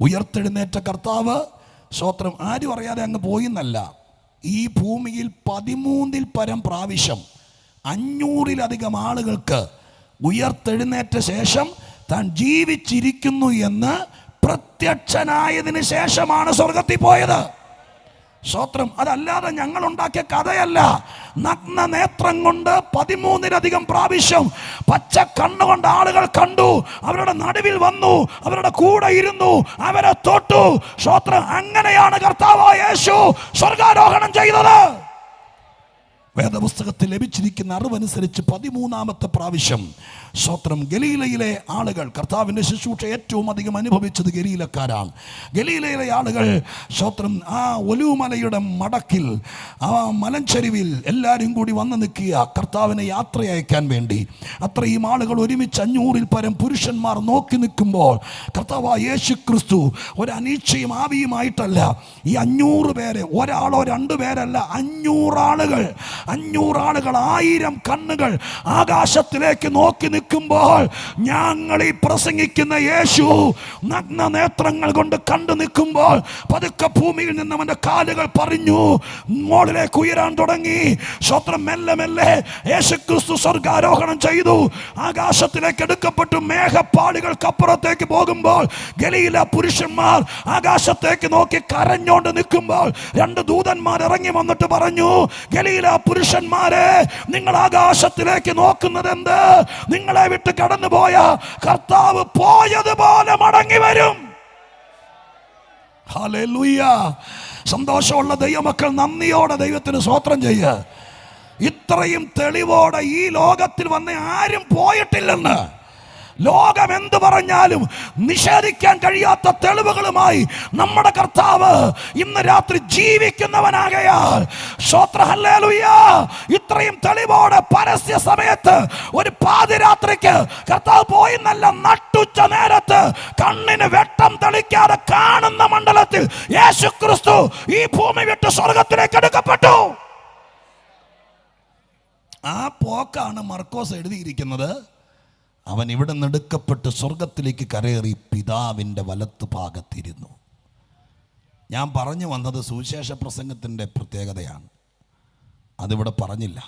Speaker 1: ഉയർത്തെഴുന്നേറ്റ കർത്താവ് സ്തോത്രം ആരും അറിയാതെ അങ്ങ് പോയിന്നല്ല. ഈ ഭൂമിയിൽ 13-ൽ പരം പ്രാവശ്യം 500-ലധികം ആളുകൾക്ക് ഉയർത്തെഴുന്നേറ്റ ശേഷം താൻ ജീവിച്ചിരിക്കുന്നു എന്ന് പ്രത്യക്ഷനായതിനു ശേഷമാണ് സ്വർഗത്തിൽ പോയത്. സ്തോത്രം. അതല്ലാതെ ഞങ്ങൾ ഉണ്ടാക്കിയ കഥയല്ല. നഗ്ന നേത്രം കൊണ്ട് 13-ലധികം പ്രാവശ്യം പച്ച കണ്ണുകൊണ്ട് ആളുകൾ കണ്ടു. അവരുടെ നടുവിൽ വന്നു, അവരുടെ കൂടെ ഇരുന്നു, അവരെ തൊട്ടു. സ്തോത്രം. അങ്ങനെയാണ് കർത്താവായ യേശു സ്വർഗാരോഹണം ചെയ്തത്. വേദപുസ്തകത്തിൽ ലഭിച്ചിരിക്കുന്ന അറിവനുസരിച്ച് 13-ാമത്തെ പ്രാവശ്യം സ്തോത്രം ഗലീലയിലെ ആളുകൾ, കർത്താവിൻ്റെ ശുശ്രൂഷ ഏറ്റവും അധികം അനുഭവിച്ചത് ഗലീലക്കാരാണ്. ഗലീലയിലെ ആളുകൾ സ്തോത്രം ആ ഒലിവുമലയുടെ മടക്കിൽ, ആ മലഞ്ചെരിവിൽ എല്ലാവരും കൂടി വന്ന് നിൽക്കുക കർത്താവിനെ യാത്രയയക്കാൻ വേണ്ടി. അത്രയും ആളുകൾ ഒരുമിച്ച് 500-ൽ പരം പുരുഷന്മാർ നോക്കി നിൽക്കുമ്പോൾ കർത്താവായ യേശുക്രിസ്തു ഒരു അനീക്ഷയും ആവിയുമായിട്ടല്ല, ഈ 500 പേരെ, ഒരാളോ 2 പേരല്ല, 500 ആളുകൾ, 1000 കണ്ണുകൾ ആകാശത്തിലേക്ക് നോക്കി നിൽക്കുമ്പോൾ, ഞങ്ങൾ ഈ പ്രസംഗിക്കുന്ന യേശു നഗ്ന നേത്രങ്ങൾ കൊണ്ട് കണ്ടു നിൽക്കുമ്പോൾ പതുക്കെ ഭൂമിയിൽ നിന്ന് അവന്റെ കാലുകൾ പറഞ്ഞു മോളിലേക്ക് ഉയരാൻ തുടങ്ങി. സ്തോത്രം. മെല്ലെ മെല്ലെ യേശുക്രിസ്തു സ്വർഗാരോഹണം ചെയ്തു. ആകാശത്തിലേക്ക് എടുക്കപ്പെട്ടു. മേഘപ്പാളികൾക്കപ്പുറത്തേക്ക് പോകുമ്പോൾ ഗലീല പുരുഷന്മാർ ആകാശത്തേക്ക് നോക്കി കരഞ്ഞോണ്ട് നിൽക്കുമ്പോൾ 2 ദൂതന്മാർ ഇറങ്ങി വന്നിട്ട് പറഞ്ഞു, ഗലീല പുരുഷന്മാരെ, നിങ്ങൾ ആകാശത്തിലേക്ക് നോക്കുന്നത് എന്ത്? നിങ്ങളെ വിട്ട് കടന്നുപോയ കർത്താവ് പോയതുപോലെ മടങ്ങി വരും. ഹല്ലേലൂയ. സന്തോഷമുള്ള ദൈവമക്കൾ നന്ദിയോടെ ദൈവത്തിന് സ്തോത്രം ചെയ്യുക. ഇത്രയും തെളിവോടെ ഈ ലോകത്തിൽ വന്ന ആരും പോയിട്ടില്ലെന്ന് ലോകം എന്തു പറഞ്ഞാലും നിഷേധിക്കാൻ കഴിയാത്ത തെളിവുകളുമായി നമ്മുടെ കർത്താവ് ഇന്ന് രാത്രി ജീവിക്കുന്നവനാകയാൽ സ്തോത്രം, ഹല്ലേലൂയ. ഇത്രയും തെളിവോടെ പരസ്യ സമയത്ത് ഒരു പാതിരാത്രിക്ക് കർത്താവ് പോയിന്നല്ല, നട്ടുച്ച നേരത്ത് കണ്ണിന് വെട്ടം തെളിക്കാതെ കാണുന്ന മണ്ഡലത്തിൽ യേശുക്രിസ്തു ഈ ഭൂമി വിട്ട് സ്വർഗത്തിലേക്ക് എടുക്കപ്പെട്ടു. ആ പോക്കാണ് മർക്കോസ് എഴുതിയിരിക്കുന്നത്. അവൻ ഇവിടെ നിന്നെടുക്കപ്പെട്ട് സ്വർഗത്തിലേക്ക് കരേറി പിതാവിൻ്റെ വലത്ത് ഭാഗത്തിരുന്നു. ഞാൻ പറഞ്ഞു വന്നത് സുവിശേഷ പ്രസംഗത്തിൻ്റെ പ്രത്യേകതയാണ്, അതിവിടെ പറഞ്ഞില്ല.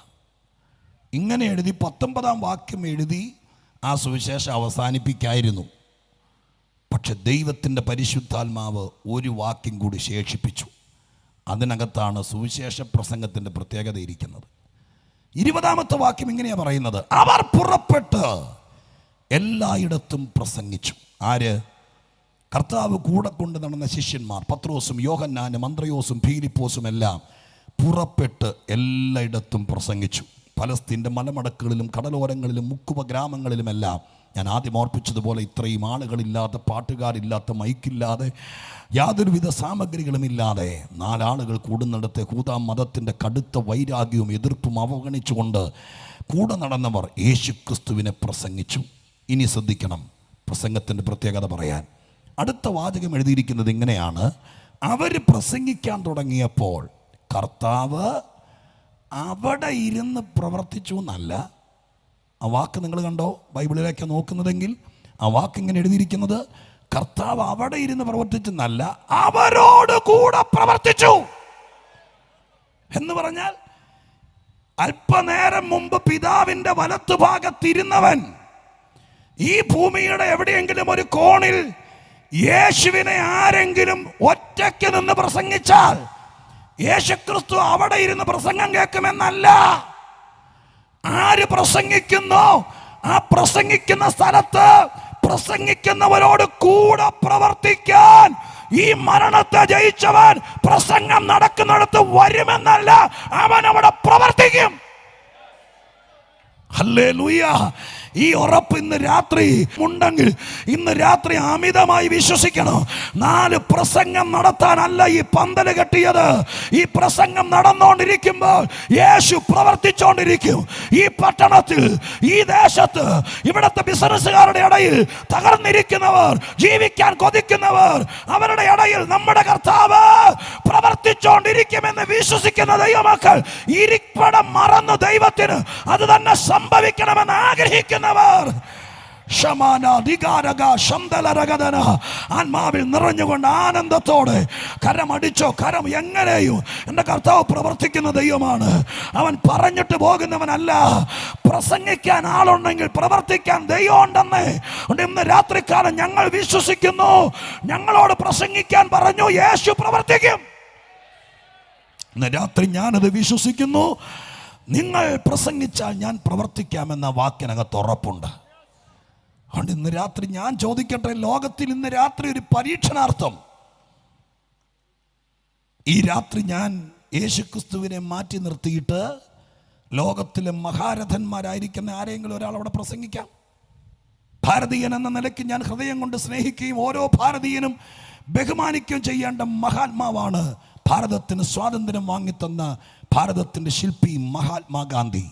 Speaker 1: ഇങ്ങനെ എഴുതി 19-ാം വാക്യം എഴുതി ആ സുവിശേഷം അവസാനിപ്പിക്കായിരുന്നു. പക്ഷെ ദൈവത്തിൻ്റെ പരിശുദ്ധാത്മാവ് ഒരു വാക്യം കൂടി ശേഷിപ്പിച്ചു. അതിനകത്താണ് സുവിശേഷ പ്രസംഗത്തിൻ്റെ പ്രത്യേകത ഇരിക്കുന്നത്. 20-ാമത്തെ വാക്യം ഇങ്ങനെയാണ് പറയുന്നത്, അവർ പുറപ്പെട്ട് എല്ലായിടത്തും പ്രസംഗിച്ചു. ആര്? കർത്താവ് കൂടെ കൊണ്ട് നടന്ന ശിഷ്യന്മാർ, പത്രോസും യോഹന്നാനും അന്ത്രയോസും ഫിലിപ്പോസും എല്ലാം പുറപ്പെട്ട് എല്ലായിടത്തും പ്രസംഗിച്ചു. പലസ്തീൻ്റെ മലമടക്കുകളിലും കടലോരങ്ങളിലും മുക്കുവ ഗ്രാമങ്ങളിലുമെല്ലാം. ഞാൻ ആദ്യം ഓർപ്പിച്ചതുപോലെ ഇത്രയും ആളുകളില്ലാത്ത, പാട്ടുകാരില്ലാത്ത, മൈക്കില്ലാതെ, യാതൊരുവിധ സാമഗ്രികളുമില്ലാതെ 4 ആളുകൾ കൂടുന്നിടത്തെ ഹൂദാ മതത്തിൻ്റെ കടുത്ത വൈരാഗ്യവും എതിർപ്പും അവഗണിച്ചുകൊണ്ട് കൂടെ നടന്നവർ യേശുക്രിസ്തുവിനെ പ്രസംഗിച്ചു. ഇനി ശ്രദ്ധിക്കണം പ്രസംഗത്തിൻ്റെ പ്രത്യേകത പറയാൻ. അടുത്ത വാചകം എഴുതിയിരിക്കുന്നത് ഇങ്ങനെയാണ്, അവർ പ്രസംഗിക്കാൻ തുടങ്ങിയപ്പോൾ കർത്താവ് അവിടെ ഇരുന്ന് പ്രവർത്തിച്ചു എന്നല്ല. ആ വാക്ക് നിങ്ങൾ കണ്ടോ? ബൈബിളിലേക്ക് നോക്കുന്നതെങ്കിൽ ആ വാക്ക് ഇങ്ങനെ എഴുതിയിരിക്കുന്നത്, കർത്താവ് അവിടെ ഇരുന്ന് പ്രവർത്തിച്ചെന്നല്ല, അവരോട് കൂടെ പ്രവർത്തിച്ചു എന്ന് പറഞ്ഞാൽ അല്പനേരം മുമ്പ് പിതാവിൻ്റെ വലത്തുഭാഗത്തിരുന്നവൻ ഈ ഭൂമിയുടെ എവിടെയെങ്കിലും ഒരു കോണിൽ യേശുവിനെ ആരെങ്കിലും ഒറ്റയ്ക്ക് നിന്ന് പ്രസംഗിച്ചാൽ യേശുക്രിസ്തു അവിടെ ഇരുന്ന് പ്രസംഗം കേൾക്കുമെന്നല്ല. ആര് പ്രസംഗിക്കുന്നു ആ പ്രസംഗിക്കുന്ന സ്ഥലത്ത് പ്രസംഗിക്കുന്നവരോട് കൂടെ പ്രവർത്തിക്കാൻ ഈ മരണത്തെ ജയിച്ചവൻ പ്രസംഗം നടക്കുന്നിടത്ത് വരുമെന്നല്ല, അവൻ അവിടെ പ്രവർത്തിക്കും. ഹല്ലേലൂയ. ഈ ഉറപ്പ് ഇന്ന് രാത്രി ഉണ്ടെങ്കിൽ ഇന്ന് രാത്രി അമിതമായി വിശ്വസിക്കണം. 4 പ്രസംഗം നടത്താനല്ല ഈ പന്തല് കെട്ടിയത്. ഈ പ്രസംഗം നടന്നുകൊണ്ടിരിക്കുമ്പോൾ യേശു പ്രവർത്തിച്ചുകൊണ്ടിരിക്കും. ഈ പട്ടണത്തിൽ, ഈ ദേശത്ത്, ഇവിടുത്തെ ബിസിനസ്സുകാരുടെ ഇടയിൽ തകർന്നിരിക്കുന്നവർ, ജീവിക്കാൻ കൊതിക്കുന്നവർ, അവരുടെ ഇടയിൽ നമ്മുടെ കർത്താവ് പ്രവർത്തിച്ചുകൊണ്ടിരിക്കുമെന്ന് വിശ്വസിക്കുന്ന ദൈവമക്കൾ, ഇരിപ്പിടം മറന്ന് ദൈവത്തിന് അത് തന്നെ സംഭവിക്കണമെന്ന് ആഗ്രഹിക്കുന്നവർ, ആത്മാവിൽ നിറഞ്ഞുകൊണ്ട് ആനന്ദത്തോടെ കരമടിച്ചോ. കരം എങ്ങനെയും എൻ്റെ കർത്താവ് പ്രവർത്തിക്കുന്ന ദൈവമാണ്. അവൻ പറഞ്ഞിട്ട് പോകുന്നവനല്ല. പ്രസംഗിക്കാൻ ആളുണ്ടെങ്കിൽ പ്രവർത്തിക്കാൻ ദൈവം ഉണ്ടെന്ന്. ഇന്ന് രാത്രികാലം ഞങ്ങൾ വിശ്വസിക്കുന്നു. ഞങ്ങളോട് പ്രസംഗിക്കാൻ പറഞ്ഞു, യേശു പ്രവർത്തിക്കും. ഇന്ന് രാത്രി ഞാനത് വിശ്വസിക്കുന്നു. നിങ്ങൾ പ്രസംഗിച്ചാൽ ഞാൻ പ്രവർത്തിക്കാമെന്ന വാക്കിനകത്ത് ഉറപ്പുണ്ട്. അതുകൊണ്ട് ഇന്ന് രാത്രി ഞാൻ ചോദിക്കട്ടെ, ലോകത്തിൽ ഇന്ന് രാത്രി ഒരു പരീക്ഷണാർത്ഥം ഈ രാത്രി ഞാൻ യേശുക്രിസ്തുവിനെ മാറ്റി നിർത്തിയിട്ട് ലോകത്തിലെ മഹാരഥന്മാരായിരിക്കുന്ന ആരെങ്കിലും ഒരാൾ അവിടെ പ്രസംഗിക്കാം. ഭാരതീയൻ എന്ന നിലയ്ക്ക് ഞാൻ ഹൃദയം കൊണ്ട് സ്നേഹിക്കുകയും ഓരോ ഭാരതീയനും ബഹുമാനിക്കുകയും ചെയ്യേണ്ട മഹാത്മാവാണ് ഭാരതത്തിന് സ്വാതന്ത്ര്യം വാങ്ങിത്തന്ന ഭാരതത്തിൻ്റെ ശില്പി മഹാത്മാഗാന്ധി.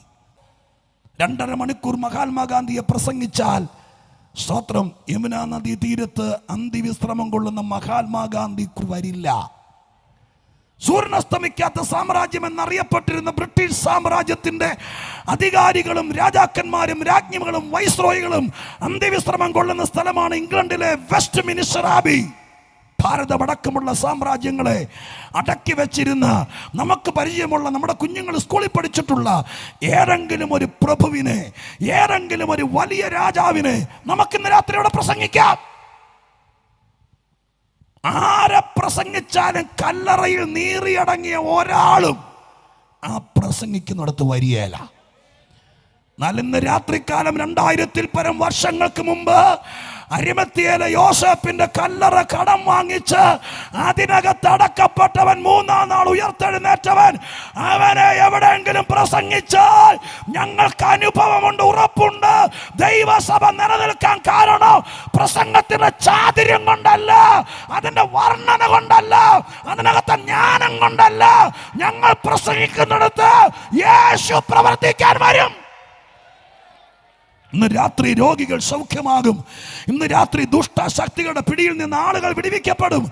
Speaker 1: 2.5 മണിക്കൂർ മഹാത്മാഗാന്ധിയെ പ്രസംഗിച്ചാൽ സ്തോത്രം, യമുന നദീ തീരത്ത് അന്തിവിശ്രമം കൊള്ളുന്ന മഹാത്മാഗാന്ധി വരില്ല. സൂര്യനസ്തമിക്കാത്ത സാമ്രാജ്യം എന്നറിയപ്പെട്ടിരുന്ന ബ്രിട്ടീഷ് സാമ്രാജ്യത്തിന്റെ അധികാരികളും രാജാക്കന്മാരും രാജ്ഞികളും വൈസ്രോയികളും അന്തിവിശ്രമം കൊള്ളുന്ന സ്ഥലമാണ് ഇംഗ്ലണ്ടിലെ വെസ്റ്റ് മിനിസ്റ്റർ ആബി. ഭാരതമടക്കമുള്ള സാമ്രാജ്യങ്ങളെ അടക്കി വെച്ചിരുന്ന, നമുക്ക് പരിചയമുള്ള, നമ്മുടെ കുഞ്ഞുങ്ങൾ സ്കൂളിൽ പഠിച്ചിട്ടുള്ള ഏതെങ്കിലും ഒരു പ്രഭുവിനെ, ഏതെങ്കിലും ഒരു വലിയ രാജാവിനെ നമുക്കിന്ന് രാത്രി ഇവിടെ പ്രസംഗിക്കാം. ആരെ പ്രസംഗിച്ചാലും കല്ലറയിൽ നീറിയടങ്ങിയ ഒരാളും ആ പ്രസംഗിക്കുന്നിടത്ത് വരികയില്ല. എന്നാൽ ഇന്ന് രാത്രികാലം 2000-ൽ പരം വർഷങ്ങൾക്ക് മുമ്പ് അരിമത്തിയിലെ യോസേപ്പിന്റെ കല്ലറ കടം വാങ്ങിച്ച് അതിനകത്ത് അടക്കപ്പെട്ടവൻ 3-ാം നാൾ ഉയർത്തെഴുന്നേറ്റവൻ, അവനെ എവിടെയെങ്കിലും പ്രസംഗിച്ചാൽ ഞങ്ങൾക്ക് അനുഭവമുണ്ട്, ഉറപ്പുണ്ട്. ദൈവസഭ നിലനിൽക്കാൻ കാരണം പ്രസംഗത്തിന്റെ ചാതുര്യം കൊണ്ടല്ല, അതിന്റെ വർണ്ണന കൊണ്ടല്ല, അതിനകത്തെ ജ്ഞാനം കൊണ്ടല്ല. ഞങ്ങൾ പ്രസംഗിക്കുന്നിടത്ത് യേശു പ്രവർത്തിക്കാൻ വരും. ഇന്ന് രാത്രി രോഗികൾ സൗഖ്യമാകും. ഇന്ന് രാത്രി ദുഷ്ടശക്തികളുടെ പിടിയിൽ നിന്ന് ആളുകൾ വിടുവിക്കപ്പെടും.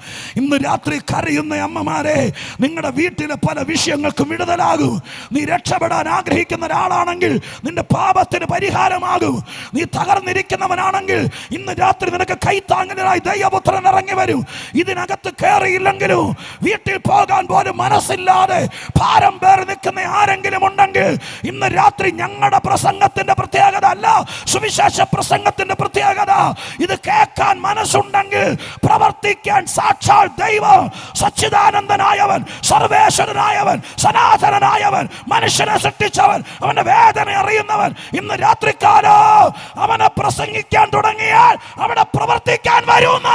Speaker 1: ഇന്ന് രാത്രി കരയുന്ന അമ്മമാരെ, നിങ്ങളുടെ വീട്ടിലെ പല വിഷയങ്ങൾക്കും വിടുതലാകും. നീ രക്ഷപ്പെടാൻ ആഗ്രഹിക്കുന്ന ഒരാളാണെങ്കിൽ നിന്റെ പാപത്തിന് പരിഹാരമാകും. നീ തകർന്നിരിക്കുന്നവനാണെങ്കിൽ ഇന്ന് രാത്രി നിനക്ക് കൈത്താങ്ങലായി ദൈവപുത്രൻ ഇറങ്ങി വരും. ഇതിനകത്ത് കയറിയില്ലെങ്കിലും വീട്ടിൽ പോകാൻ പോലും മനസ്സില്ലാതെ ഭാരം പേറി നിൽക്കുന്ന ആരെങ്കിലും ഉണ്ടെങ്കിൽ ഇന്ന് രാത്രി ഞങ്ങളുടെ പ്രസംഗത്തിന്റെ പ്രത്യേകത അല്ല, സുവിശേഷ പ്രസംഗത്തിന്റെ പ്രത്യേകത, ഇത് കേൾക്കാൻ മനസ്സുണ്ടെങ്കിൽ പ്രവർത്തിക്കാൻ സാക്ഷാൽ ദൈവം, സച്ചിദാനന്ദനായവൻ, സർവേശ്വരനായവൻ, സനാതനനായവൻ, മനുഷ്യനെ സൃഷ്ടിച്ചവൻ, അവന്റെ വേദന അറിയുന്നവൻ, ഇന്ന് രാത്രികാലം അവനെ പ്രസംഗിക്കാൻ തുടങ്ങിയാൽ അവിടെ പ്രവർത്തിക്കാൻ വരുന്ന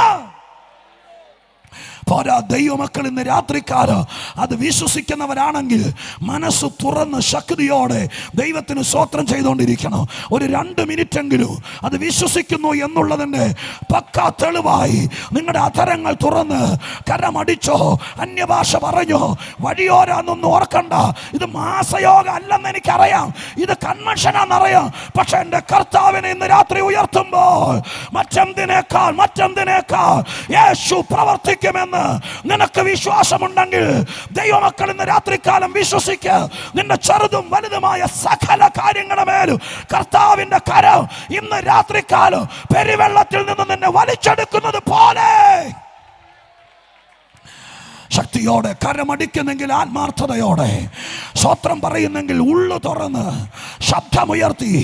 Speaker 1: പോരാ. ദൈവമക്കൾ ഇന്ന് രാത്രിക്കാലം അത് വിശ്വസിക്കുന്നവരാണെങ്കിൽ മനസ്സ് തുറന്ന് ശക്തിയോടെ ദൈവത്തിന് സ്തോത്രം ചെയ്തുകൊണ്ടിരിക്കണം. ഒരു 2 മിനിറ്റെങ്കിലും അത് വിശ്വസിക്കുന്നു എന്നുള്ളതിൻ്റെ പക്കാ തെളിവായി നിങ്ങളുടെ അധരങ്ങൾ തുറന്ന് കരമടിച്ചോ, അന്യഭാഷ പറഞ്ഞോ, വഴിയോരാന്നൊന്നും ഓർക്കണ്ട. ഇത് മാസയോഗ അല്ലെന്ന് എനിക്കറിയാം, ഇത് കൺവെൻഷനാണെന്നറിയാം. പക്ഷെ എൻ്റെ കർത്താവിനെ ഇന്ന് രാത്രി ഉയർത്തുമ്പോൾ മറ്റെന്തിനേക്കാൾ യേശു പ്രവർത്തിക്കുമെന്ന് നിനക്ക് വിശ്വാസമുണ്ടെങ്കിൽ ദൈവമക്കൾ ഇന്ന് രാത്രികാലം വിശ്വസിക്കുക. നിന്റെ ചെറുതും വലുതുമായ സകല കാര്യങ്ങളുടെ മേലും കർത്താവിന്റെ കരം ഇന്ന് രാത്രികാലം പെരുവെള്ളത്തിൽ നിന്ന് നിന്നെ വലിച്ചെടുക്കുന്നത് പോലെ ശക്തിയോടെ കരമടിക്കുന്നെങ്കിൽ ആത്മാർത്ഥതയോടെ സ്വത്രം പറയുന്നെങ്കിൽ ഉള്ളു തുറന്ന് ശബ്ദമുയർത്തി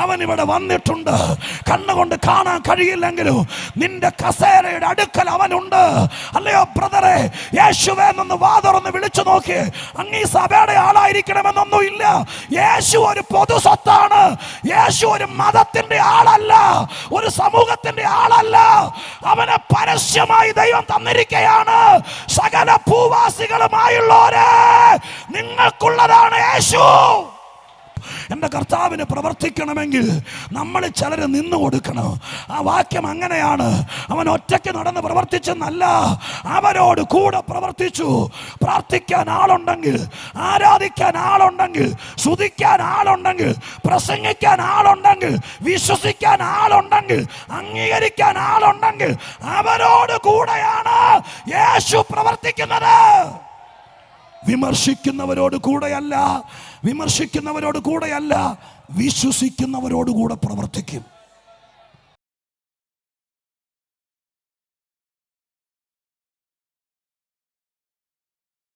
Speaker 1: അവൻ ഇവിടെ വന്നിട്ടുണ്ട്. കണ്ണുകൊണ്ട് കാണാൻ കഴിയില്ലെങ്കിലും നിന്റെ കസേരയുടെ അടുക്കൽ അവനുണ്ട്. അല്ലയോ ബ്രദറെ, യേശുവേ എന്ന് വാതുറന്ന് വിളിച്ചു നോക്കി. അങ്ങ് ഈ സഭയുടെ ആളായിരിക്കണമെന്നൊന്നും ഇല്ല. യേശു ഒരു പൊതു സ്വത്താണ്. യേശു ഒരു മതത്തിന്റെ ആളല്ല, ഒരു സമൂഹത്തിന്റെ ആളല്ല. അവനെ പരസ്യമായി ദൈവം തന്നിരിക്കുകയാണ്. സകല ഭൂവാസികളുമായുള്ളവരെ, നിങ്ങൾക്കുള്ളതാണ് യേശു. എൻ്റെ കർത്താവിന് പ്രവർത്തിക്കണമെങ്കിൽ നമ്മൾ ചിലർ നിന്നു കൊടുക്കണം. ആ വാക്യം അങ്ങനെയാണ്. അവൻ ഒറ്റയ്ക്ക് നടന്ന് പ്രവർത്തിച്ചെന്നല്ല, അവരോട് കൂടെ പ്രവർത്തിച്ചു. പ്രാർത്ഥിക്കാൻ ആളുണ്ടെങ്കിൽ, ആരാധിക്കാൻ ആളുണ്ടെങ്കിൽ, സ്തുതിക്കാൻ ആളുണ്ടെങ്കിൽ, പ്രസംഗിക്കാൻ ആളുണ്ടെങ്കിൽ, വിശ്വസിക്കാൻ ആളുണ്ടെങ്കിൽ, അംഗീകരിക്കാൻ ആളുണ്ടെങ്കിൽ അവരോട് കൂടെയാണ് യേശു പ്രവർത്തിക്കുന്നത്. വിമർശിക്കുന്നവരോട് കൂടെയല്ല, വിശ്വസിക്കുന്നവരോട് കൂടെ പ്രവർത്തിക്കും.